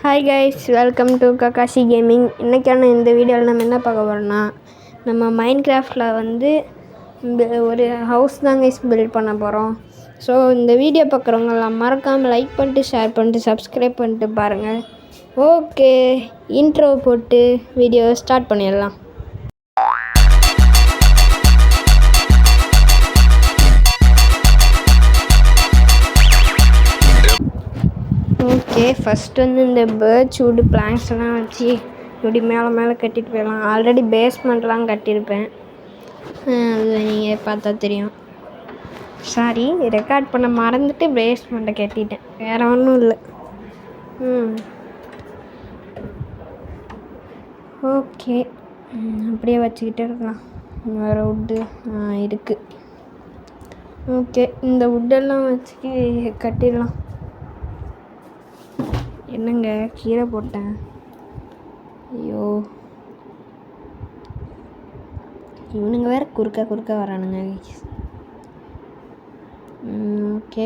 Hi guys, welcome to Kakashi gaming. இன்றைக்கான இந்த வீடியோவில் நம்ம என்ன பார்க்க போகிறோம்னா, நம்ம மைண்ட் கிராஃப்டில் வந்து ஒரு ஹவுஸ் தான் கைஸ் பில்ட் பண்ண போகிறோம். ஸோ இந்த வீடியோ பார்க்குறவங்களாம் மறக்காமல் லைக் பண்ணிட்டு, ஷேர் பண்ணிட்டு, சப்ஸ்கிரைப் பண்ணிட்டு பாருங்கள். ஓகே, இன்ட்ரோ போட்டு வீடியோ ஸ்டார்ட் பண்ணிடலாம். ஓகே, ஃபஸ்ட்டு வந்து இந்த பேர்ட்ஸ் வுட் பிளாங்க்ஸ் எல்லாம் வச்சு இப்படி மேலே கட்டிட்டு போயிடலாம். ஆல்ரெடி பேஸ்மெண்ட்லாம் கட்டியிருப்பேன், அது நீங்கள் பார்த்தா தெரியும். சாரி, ரெக்கார்ட் பண்ண மறந்துட்டு பேஸ்மெண்ட்டை கட்டிட்டேன், வேறு ஒன்றும் இல்லை. ஓகே, அப்படியே வச்சுக்கிட்டே இருக்கலாம். வேறு வுட்டு இருக்குது. ஓகே, இந்த வுட்டெல்லாம் வச்சு கட்டிடலாம். என்னங்க கீரை போட்டேன், ஐயோ இவனுங்க வேறு குறுக்க வரானுங்க. ஓகே,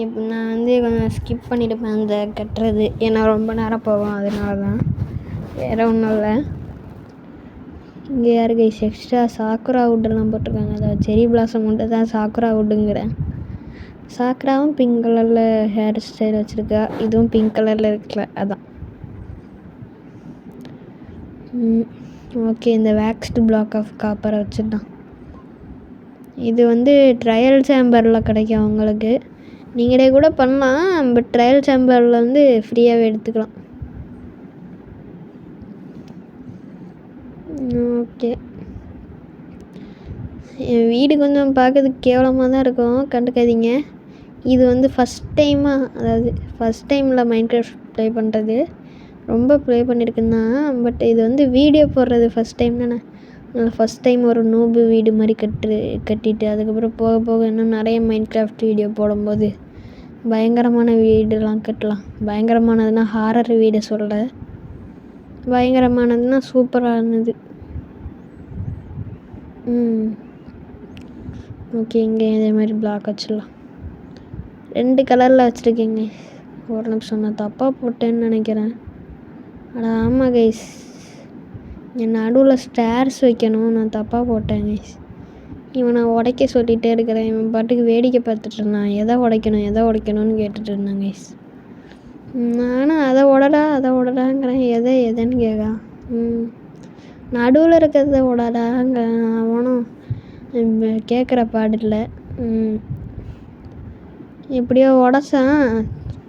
இப்போ நான் வந்து கொஞ்சம் ஸ்கிப் பண்ணிவிடுப்பேன் அந்த கட்டுறது, ஏன்னா ரொம்ப நேரம் போகும், அதனால தான், வேறு ஒன்றும் இல்லை. இங்கே யாரு கைஸ் எக்ஸ்ட்ரா சாக்குரா வுட்டெல்லாம் போட்டிருக்காங்க. அதாவது செரி பிளாசம் மட்டும் தான் சாக்குரா வுட்டுங்கிறேன். சாக்ராவும் பிங்க் கலரில் ஹேர் ஸ்டைல் வச்சுருக்கா, இதுவும் பிங்க் கலரில் இருக்குல்ல, அதான். ஓகே, இந்த வேக்ஸ்டு பிளாக் ஆஃப் காப்பரை வச்சுட்டான். இது வந்து ட்ரையல் சேம்பரில் கிடைக்கும் உங்களுக்கு, நீங்களே கூட பண்ணலாம். பட் ட்ரையல் சேம்பரில் வந்து ஃப்ரீயாகவே எடுத்துக்கலாம். ஓகே, என் வீடு கொஞ்சம் பார்க்கறதுக்கு கேவலமாக தான் இருக்கும், கண்டுக்காதீங்க. இது வந்து ஃபஸ்ட் டைமில் மைண்ட் கிராஃப்ட் ப்ளே பண்ணுறது. ரொம்ப ப்ளே பண்ணியிருக்குன்னா, பட் இது வந்து வீடியோ போடுறது ஃபஸ்ட் டைம் தானே. ஃபஸ்ட் டைம் ஒரு நூபு வீடு மாதிரி கட்டிட்டு அதுக்கப்புறம் போக இன்னும் நிறைய மைண்ட் கிராஃப்ட் வீடியோ போடும்போது பயங்கரமான வீடெல்லாம் கட்டலாம். பயங்கரமானதுன்னா ஹாரர் வீடு சொல்ல, பயங்கரமானதுன்னா சூப்பரானது. ஓகே, இங்கே இதே மாதிரி பிளாக் வச்சிடலாம். 2 கலரில் வச்சுருக்கீங்க. ஒரு நிமிஷம், நான் தப்பாக போட்டேன்னு நினைக்கிறேன். ஆமாம் கைஸ், என் நடுவில் ஸ்டேர்ஸ் வைக்கணும், நான் தப்பாக போட்டேன் கைஸ். இவனை உடைக்க சொல்லிகிட்டே இருக்கிறேன், இவன் பாட்டுக்கு வேடிக்கை பார்த்துட்டு இருந்தான். எதை உடைக்கணும்னு கேட்டுட்டு இருந்தேன் கைஸ். நானும் அதை உடடாங்கிறேன். எதைன்னு கேட்கா. நடுவில் இருக்கிறத உடடாங்க, அவனும் கேட்குற பாடில்லை. எப்படியோ உடச்சான்.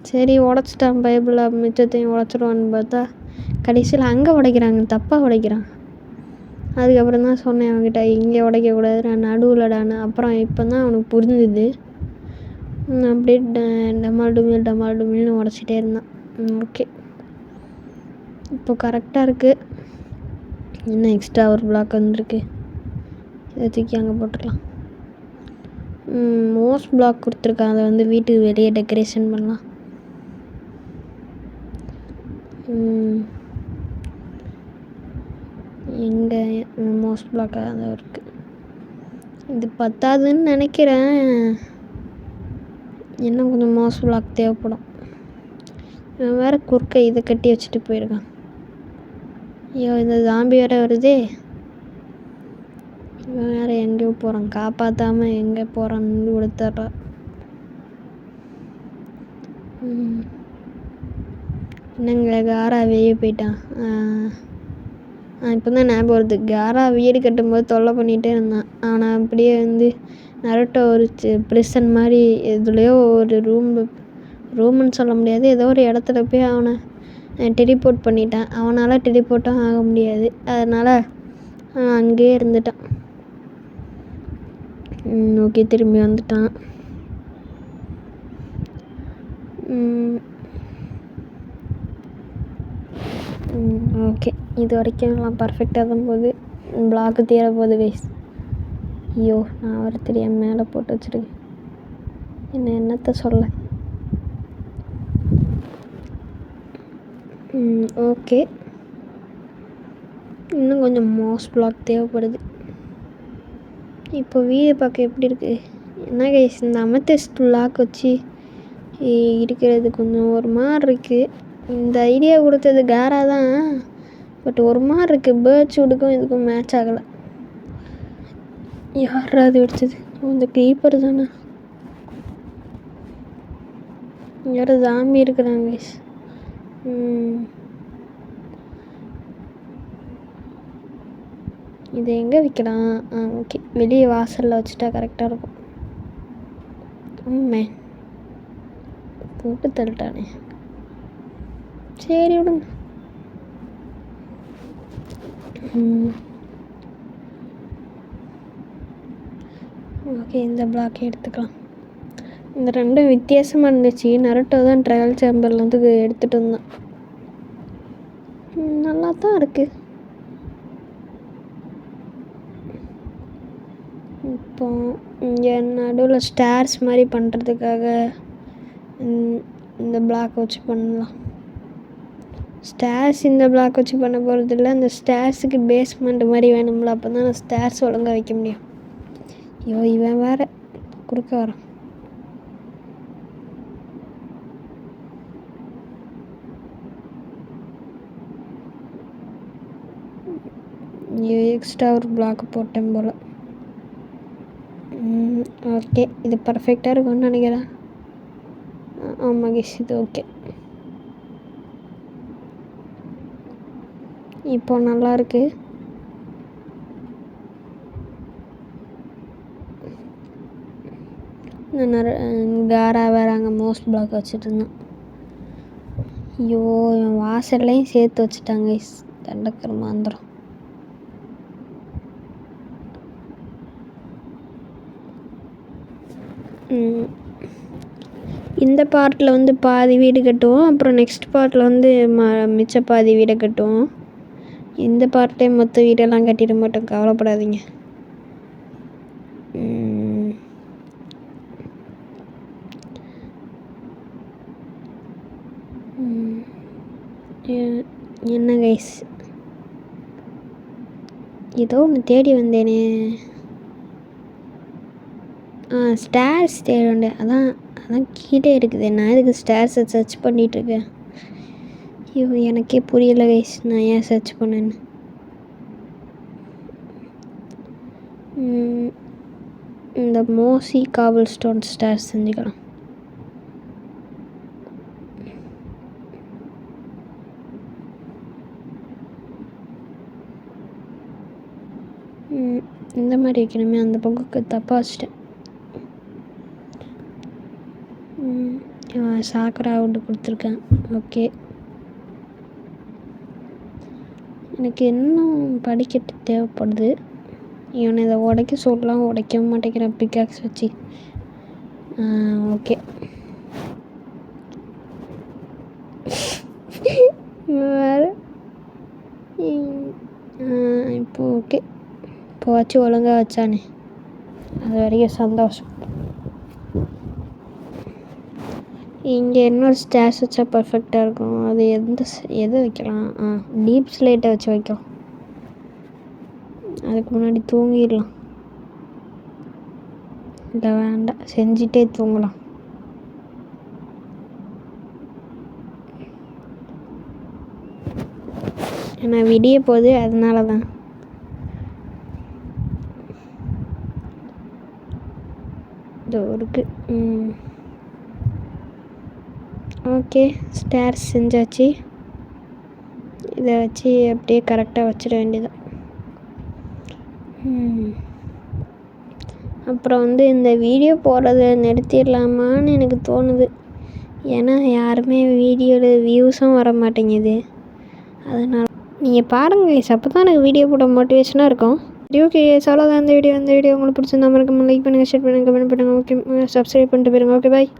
சரி, உடச்சிட்டான் பைபிளில், மிச்சத்தையும் உடச்சிடுவான்னு பார்த்தா கடைசியில் அங்கே உடைக்கிறாங்க, தப்பாக உடைக்கிறான். அதுக்கப்புறம் தான் சொன்னேன் அவன்கிட்ட, இங்கே உடைக்கக்கூடாது, நான் நடுவில்டான்னு. அப்புறம் இப்போ தான் அவனுக்கு புரிஞ்சுது. அப்படியே டமால் டுமில்னு உடச்சிட்டே இருந்தான். ஓகே, இப்போ கரெக்டாக இருக்குது. இன்னும் எக்ஸ்ட்ரா ஒரு பிளாக் வந்துருக்கு, இதை தூக்கி அங்கே போட்டுக்கலாம். மோஸ்ட் பிளாக் கொடுத்துருக்கான், அதை வந்து வீட்டுக்கு வெளியே டெக்கரேஷன் பண்ணலாம். எங்கே மோஸ்ட் பிளாக்காக தான் இருக்குது. இது பத்தாதுன்னு நினைக்கிறேன், இன்னும் கொஞ்சம் மோஸ்ட் பிளாக் தேவைப்படும். இவன் வேறு குறுக்க இதை கட்டி வச்சுட்டு போயிருக்கான். ஐயோ, இந்த ஜாம்பி வேறு வருதே. இவன் வேறு எங்கேயோ போகிறான், காப்பாற்றாமல் எங்கே போகிறான்னு கொடுத்துட்றான். என்னங்க காரா வெளியே போயிட்டான். இப்போ தான் ஞாபகம் வருது, காரா வீடு கட்டும்போது தொல்லை பண்ணிகிட்டே இருந்தான். ஆனால் அப்படியே வந்து நருட்டோ ஒரு பிரிசன் மாதிரி எதுலேயோ ஒரு ரூம்னு சொல்ல முடியாது, ஏதோ ஒரு இடத்துல போய் அவனை டெலிபோர்ட் பண்ணிட்டான். அவனால் டெலிபோர்ட்டும் ஆக முடியாது, அதனால் அங்கேயே இருந்துட்டான். ஓகே, திரும்பி வந்துட்டான். ஓகே, இது வரைக்கும் எல்லாம் பர்ஃபெக்டாக தான் போகுது. பிளாக்கு தீர போகுது கைஸ். ஐயோ, நான் வர தெரியாமல் மேலே போட்டு வச்சுருக்கேன், என்னத்தை சொல்ல. ஓகே, இன்னும் கொஞ்சம் மோஸ்ட் பிளாக் தேவைப்படுது. இப்போ வீடு பார்க்க எப்படி இருக்குது? என்ன கைஸ், இந்த அமெத்திஸ்ட் பிளாக் வச்சு இருக்கிறது கொஞ்சம் ஒரு மாதிரி இருக்குது. இந்த ஐடியா கொடுத்தது காரா தான், பட் ஒரு மாதிரி இருக்குது. பேர்ட்ஸ் வுட்டுக்கும் இதுக்கும் மேட்ச் ஆகலை. யாராவது எடுத்தது? இந்த க்ரீப்பர் தானே. யாரும் ஜாம்பி இருக்கிறாங்க. இதை எங்கே வைக்கலாம்? ஓகே, வெளியே வாசலில் வச்சுட்டா கரெக்டாக இருக்கும். போட்டு தள்ளிட்டானே. சரி விடுங்க. ஓகே, இந்த பிளாக்கே எடுத்துக்கலாம். இந்த ரெண்டும் வித்தியாசமாக இருந்துச்சு. நருட்டோ தான் ட்ரையல் சேம்பர்லேருந்து எடுத்துகிட்டு வந்தேன். நல்லா தான் இருக்குது. இப்போ இங்கே நடுவில் ஸ்டார்ஸ் மாதிரி பண்ணுறதுக்காக இந்த பிளாக் வச்சு பண்ணலாம். ஸ்டார்ஸ் இந்த பிளாக் வச்சு பண்ண போகிறதில்ல, இந்த ஸ்டார்ஸுக்கு பேஸ்மெண்ட் மாதிரி வேணும்ல, அப்போ தான் நான் ஸ்டார்ஸ் ஒழுங்காக வைக்க முடியும். ஐயோ, இவன் வேறு குறுக்க வரான். எக்ஸ்ட்ரா ஒரு பிளாக் போட்டேன் போல். ஓகே, இது பர்ஃபெக்டாக இருக்கும்னு நினைக்கிறேன். ஆமாம் கேஸ், இது ஓகே. இப்போ நல்லாயிருக்கு. காரா வேறு அங்கே மோஸ்ட் பிளாக் வச்சுட்டு இருந்தேன். ஐயோ, என் வாசல்லையும் சேர்த்து வச்சுட்டாங்க. தண்டக்கருமாந்திரம். இந்த பார்ட்டில் வந்து பாதி வீடு கட்டுவோம், அப்புறம் நெக்ஸ்ட் பார்ட்டில் வந்து மிச்ச பாதி வீடை கட்டுவோம். இந்த பார்ட்டே மொத்த வீடெல்லாம் கட்டிட மாட்டோம், கவலைப்படாதீங்க. என்ன கைஸ், ஏதோ ஒன்று தேடி வந்தேனே. ஸ்டார்ஸ் தேட, அதான் கீழே இருக்குது. நான் இதுக்கு ஸ்டார்ஸை சர்ச் பண்ணிகிட்ருக்கேன். ஐயோ, எனக்கே புரியலை கைஸ், நான் ஏன் சர்ச் பண்ணேன்னு. இந்த மோசி காபிள் ஸ்டோன் ஸ்டார்ஸ் செஞ்சுக்கலாம். இந்த மாதிரி வைக்கணுமே, அந்த பங்குக்கு தப்பாக வச்சிட்டேன். சாக்கரா விட்டு கொடுத்துருக்கேன். ஓகே, எனக்கு இன்னும் படிக்கட்டு தேவைப்படுது. இவனை இதை உடைக்க சொல்லலாம், உடைக்க மாட்டேங்கிறேன் பிக்காக்ஸ் வச்சு. ஓகே, வேறு இப்போ ஓகே, இப்போ வச்சு ஒழுங்காக வச்சானே, அது வரைக்கும் சந்தோஷம். இங்கே இன்னொரு ஸ்டார்ஸ் வச்சா பர்ஃபெக்டாக இருக்கும். அது எதை வைக்கலாம்? டீப் ஸ்லேட்டை வச்சு வைக்கலாம். அதுக்கு முன்னாடி தூங்கிடலாம். இல்லை வேண்டாம், செஞ்சிட்டே தூங்கலாம். ஏன்னா விடிய போகுது, அதனால தான். இதோ இருக்குது. ஓகே, ஸ்டார்ஸ் செஞ்சாச்சு. இதை வச்சு அப்படியே கரெக்டாக வச்சிட வேண்டியதான். அப்புறம் வந்து இந்த வீடியோ போடுறத நிறுத்திடலாமான்னு எனக்கு தோணுது. ஏன்னா யாருமே வீடியோவில் வியூஸும் வர மாட்டேங்குது. அதனால் நீங்கள் பாருங்கள், அப்போ தான் எனக்கு வீடியோ போட மோட்டிவேஷனாக இருக்கும். ஓகே, அவ்வளோதான் இந்த வீடியோ. உங்களுக்கு பிடிச்சிருந்தா மறக்காம லைக் பண்ணுங்கள், ஷேர் பண்ணுங்கள், கமெண்ட் பண்ணுங்கள். ஓகே, சப்ஸ்கிரைப் பண்ணிட்டு போயிருங்க. ஓகே, பாய்.